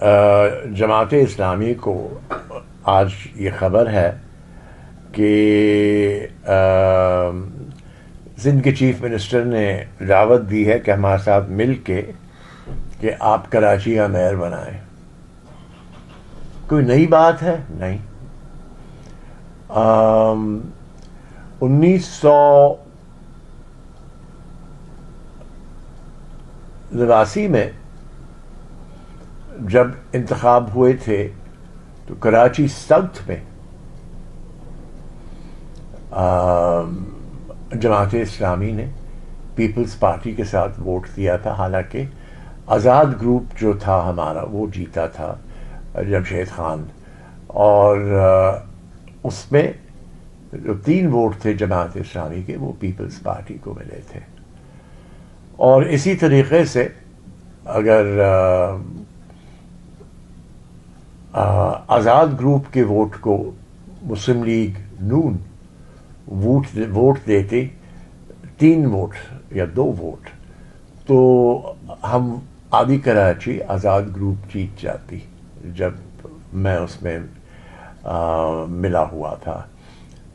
جماعت اسلامی کو آج یہ خبر ہے کہ سندھ کے چیف منسٹر نے دعوت دی ہے کہ ہمارے ساتھ مل کے کہ آپ کراچی کا میئر بنائیں. کوئی نئی بات ہے؟ نہیں. 1989 میں جب انتخاب ہوئے تھے تو کراچی ساؤتھ میں جماعت اسلامی نے پیپلز پارٹی کے ساتھ ووٹ دیا تھا، حالانکہ آزاد گروپ جو تھا ہمارا وہ جیتا تھا، جمشید خان، اور اس میں جو 3 ووٹ تھے جماعت اسلامی کے وہ پیپلز پارٹی کو ملے تھے. اور اسی طریقے سے اگر آزاد گروپ کے ووٹ کو مسلم لیگ نون ووٹ دیتے 3 ووٹ یا 2 ووٹ، تو ہم آدھی کراچی آزاد گروپ جیت جاتی جب میں اس میں ملا ہوا تھا.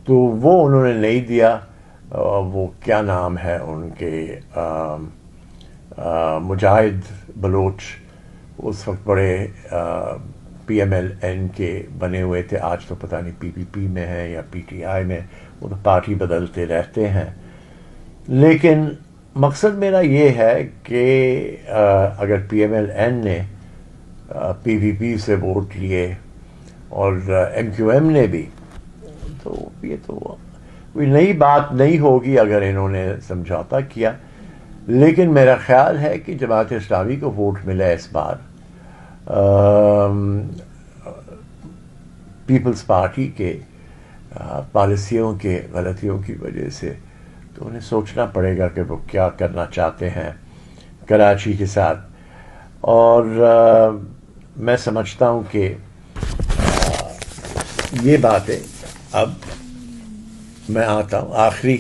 تو وہ انہوں نے نہیں دیا. وہ کیا نام ہے ان کے، مجاہد بلوچ، اس وقت بڑے پی ایم ایل این کے بنے ہوئے تھے، آج تو پتہ نہیں پی پی پی میں ہیں یا پی ٹی آئی میں، وہ تو پارٹی بدلتے رہتے ہیں. لیکن مقصد میرا یہ ہے کہ اگر پی ایم ایل این نے پی پی پی سے ووٹ لیے اور ایم کیو ایم نے بھی، تو یہ تو کوئی نئی بات نہیں ہوگی اگر انہوں نے سمجھوتا کیا. لیکن میرا خیال ہے کہ جماعت اسلامی کو ووٹ ملا اس بار پیپلز پارٹی کے پالیسیوں کے غلطیوں کی وجہ سے، تو انہیں سوچنا پڑے گا کہ وہ کیا کرنا چاہتے ہیں کراچی کے ساتھ. اور میں سمجھتا ہوں کہ یہ باتیں، اب میں آتا ہوں آخری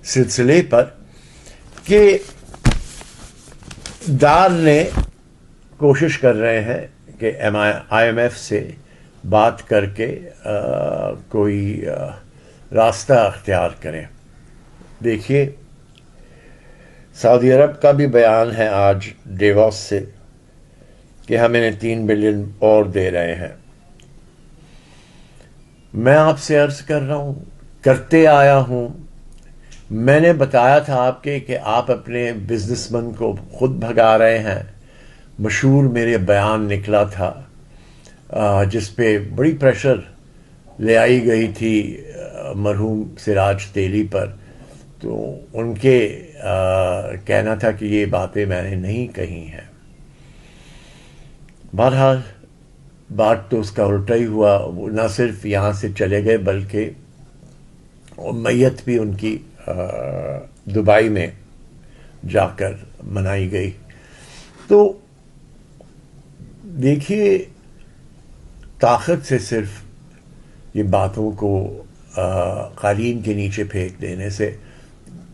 سلسلے پر کہ دار نے کوشش کر رہے ہیں کہ آئی ایم ایف سے بات کر کے کوئی راستہ اختیار کریں. دیکھیے، سعودی عرب کا بھی بیان ہے آج ڈیووس سے کہ ہم انہیں 3 بلین اور دے رہے ہیں. میں آپ سے عرض کر رہا ہوں، کرتے آیا ہوں. میں نے بتایا تھا آپ کے کہ آپ اپنے بزنس مین کو خود بھگا رہے ہیں. مشہور میرے بیان نکلا تھا جس پہ بڑی پریشر لے آئی گئی تھی مرحوم سراج تیلی پر. تو ان کے کہنا تھا کہ یہ باتیں میں نے نہیں کہی ہیں. بہرحال بات تو اس کا الٹا ہی ہوا. وہ نہ صرف یہاں سے چلے گئے بلکہ میت بھی ان کی دبئی میں جا کر منائی گئی. تو دیکھیے، طاقت سے صرف یہ باتوں کو قالین کے نیچے پھینک دینے سے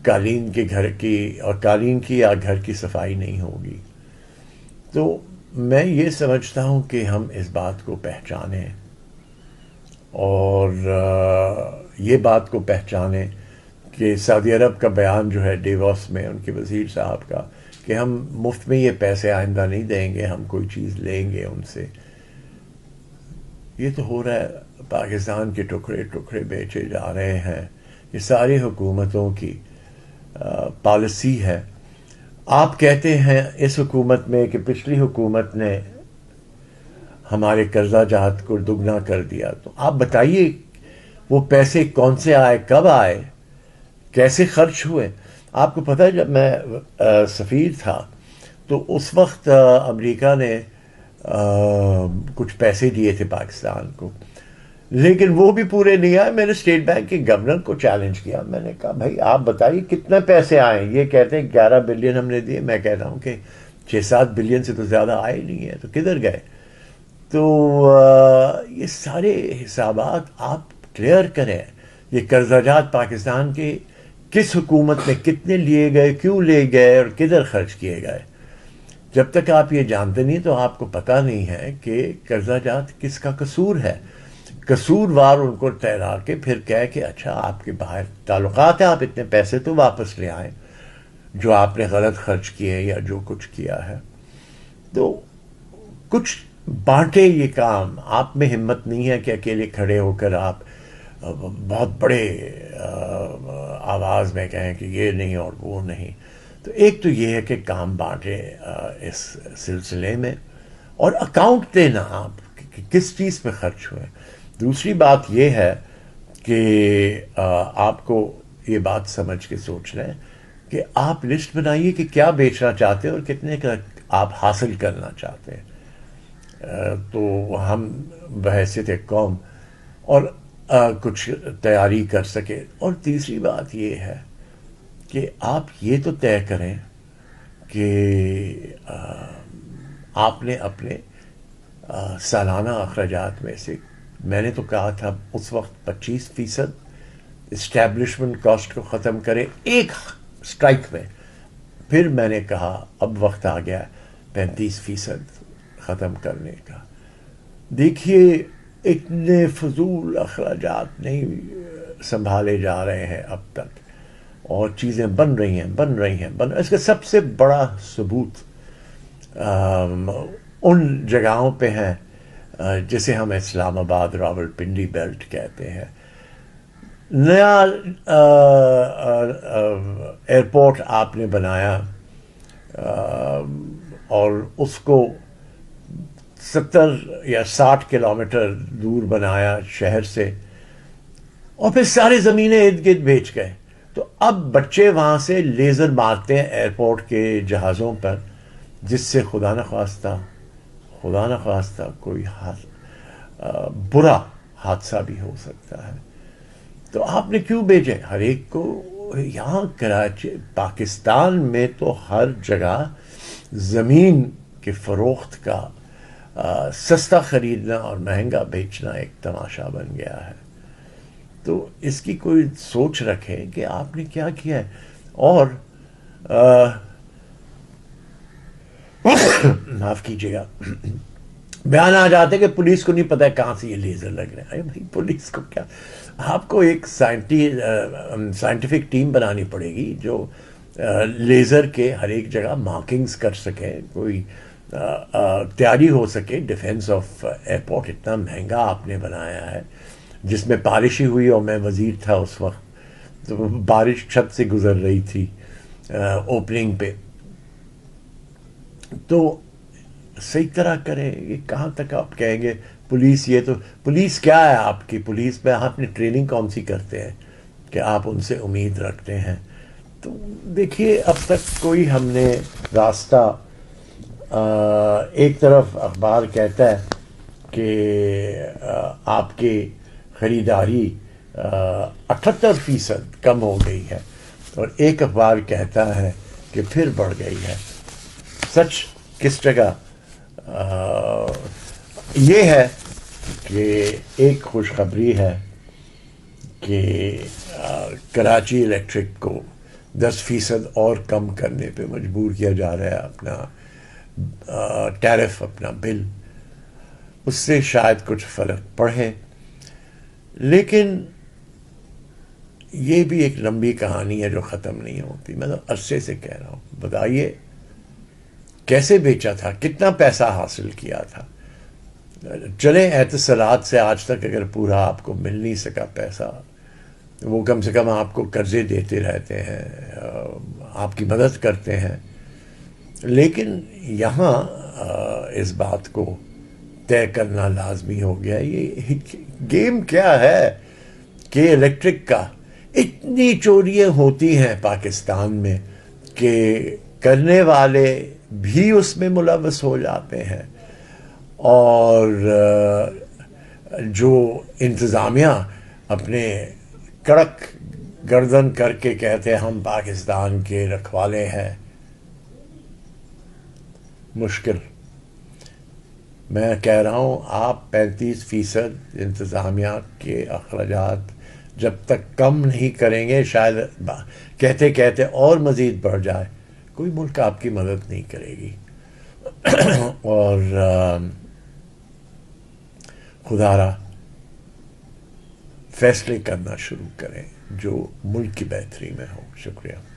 قالین کے گھر کی اور قالین کی یا گھر کی صفائی نہیں ہوگی. تو میں یہ سمجھتا ہوں کہ ہم اس بات کو پہچانیں اور یہ بات کو پہچانیں کہ سعودی عرب کا بیان جو ہے ڈیووس میں ان کے وزیر صاحب کا کہ ہم مفت میں یہ پیسے آئندہ نہیں دیں گے، ہم کوئی چیز لیں گے ان سے. یہ تو ہو رہا ہے، پاکستان کے ٹکڑے ٹکڑے بیچے جا رہے ہیں. یہ ساری حکومتوں کی پالیسی ہے. آپ کہتے ہیں اس حکومت میں کہ پچھلی حکومت نے ہمارے قرضہ جات کو دگنا کر دیا. تو آپ بتائیے وہ پیسے کون سے آئے، کب آئے، کیسے خرچ ہوئے؟ آپ کو پتہ ہے جب میں سفیر تھا تو اس وقت امریکہ نے کچھ پیسے دیے تھے پاکستان کو، لیکن وہ بھی پورے نہیں آئے. میں نے اسٹیٹ بینک کے گورنر کو چیلنج کیا. میں نے کہا بھائی آپ بتائیے کتنے پیسے آئے. یہ کہتے ہیں 11 بلین ہم نے دیے. میں کہتا ہوں کہ 6-7 بلین سے تو زیادہ آئے نہیں ہیں، تو کدھر گئے؟ تو یہ سارے حسابات آپ کلیئر کریں. یہ قرضہ جات پاکستان کے کس حکومت میں کتنے لیے گئے، کیوں لے گئے اور کدھر خرچ کیے گئے. جب تک آپ یہ جانتے نہیں تو آپ کو پتہ نہیں ہے کہ قرضہ جات کس کا قصور ہے. قصوروار ان کو ٹھہرا کے پھر کہے کہ اچھا آپ کے باہر تعلقات ہیں, آپ اتنے پیسے تو واپس لے آئیں جو آپ نے غلط خرچ کیے یا جو کچھ کیا ہے. تو کچھ بانٹے یہ کام. آپ میں ہمت نہیں ہے کہ اکیلے کھڑے ہو کر آپ بہت بڑے آواز میں کہیں کہ یہ نہیں اور وہ نہیں. تو ایک تو یہ ہے کہ کام بانٹے اس سلسلے میں, اور اکاؤنٹ دینا آپ کہ کس چیز پہ خرچ ہوئے. دوسری بات یہ ہے کہ آپ کو یہ بات سمجھ کے سوچ لیں کہ آپ لسٹ بنائیے کہ کیا بیچنا چاہتے ہیں اور کتنے کا آپ حاصل کرنا چاہتے ہیں. تو ہم بحیثیت ایک قوم اور کچھ تیاری کر سکے. اور تیسری بات یہ ہے کہ آپ یہ تو طے کریں کہ آپ نے اپنے سالانہ اخراجات میں سے, میں نے تو کہا تھا اس وقت 25% اسٹیبلشمنٹ کاسٹ کو ختم کرے ایک اسٹرائک میں. پھر میں نے کہا اب وقت آ گیا 35% ختم کرنے کا. دیکھیے اتنے فضول اخراجات نہیں سنبھالے جا رہے ہیں اب تک, اور چیزیں بن رہی ہیں. اس کا سب سے بڑا ثبوت ان جگہوں پہ ہیں جسے ہم اسلام آباد راولپنڈی بیلٹ کہتے ہیں. نیا ایئرپورٹ آپ نے بنایا اور اس کو 70 یا 60 کلومیٹر دور بنایا شہر سے, اور پھر ساری زمینیں ارد گرد بیچ گئے. تو اب بچے وہاں سے لیزر مارتے ہیں ایئرپورٹ کے جہازوں پر, جس سے خدا نخواستہ کوئی برا حادثہ بھی ہو سکتا ہے. تو آپ نے کیوں بھیجے ہر ایک کو؟ یہاں کراچی پاکستان میں تو ہر جگہ زمین کے فروخت کا سستا خریدنا اور مہنگا بیچنا ایک تماشا بن گیا ہے. تو اس کی کوئی سوچ رکھے کہ آپ نے کیا کیا ہے. اور معاف کیجیے گا, بیان آ جاتے کہ پولیس کو نہیں پتا ہے کہاں سے یہ لیزر لگ رہے ہیں. ارے بھائی پولیس کو کیا, آپ کو ایک سائنٹیفک ٹیم بنانی پڑے گی جو لیزر کے ہر ایک جگہ مارکنگز کر سکے, کوئی تیاری ہو سکے. ڈیفینس آف ایئرپورٹ اتنا مہنگا آپ نے بنایا ہے جس میں بارش ہی ہوئی, اور میں وزیر تھا اس وقت, تو بارش چھت سے گزر رہی تھی اوپننگ پہ. تو صحیح طرح کریں. یہ کہاں تک آپ کہیں گے پولیس, یہ تو پولیس کیا ہے آپ کی؟ پولیس میں آپ نے ٹریننگ کون سی کرتے ہیں کہ آپ ان سے امید رکھتے ہیں؟ تو دیکھیے اب تک کوئی ہم نے راستہ, ایک طرف اخبار کہتا ہے کہ آپ کی خریداری 78% کم ہو گئی ہے, اور ایک اخبار کہتا ہے کہ پھر بڑھ گئی ہے. سچ کس جگہ؟ یہ ہے کہ ایک خوشخبری ہے کہ کراچی الیکٹرک کو 10% اور کم کرنے پہ مجبور کیا جا رہا ہے اپنا ٹیرف, اپنا بل. اس سے شاید کچھ فرق پڑے, لیکن یہ بھی ایک لمبی کہانی ہے جو ختم نہیں ہوتی. میں تو عرصے سے کہہ رہا ہوں, بتائیے کیسے بیچا تھا, کتنا پیسہ حاصل کیا تھا. چلیں اعتصالات سے آج تک اگر پورا آپ کو مل نہیں سکا پیسہ, وہ کم سے کم آپ کو قرضے دیتے رہتے ہیں, آپ کی مدد کرتے ہیں. لیکن یہاں اس بات کو طے کرنا لازمی ہو گیا. یہ گیم کیا ہے کہ الیکٹرک کا اتنی چوریاں ہوتی ہیں پاکستان میں کہ کرنے والے بھی اس میں ملوث ہو جاتے ہیں, اور جو انتظامیہ اپنے کڑک گردن کر کے کہتے ہیں ہم پاکستان کے رکھوالے ہیں. مشکل. میں کہہ رہا ہوں آپ 35% انتظامیہ کے اخراجات جب تک کم نہیں کریں گے, شاید کہتے کہتے اور مزید بڑھ جائے, کوئی ملک آپ کی مدد نہیں کرے گی. اور خدا را فیصلے کرنا شروع کریں جو ملک کی بہتری میں ہو. شکریہ.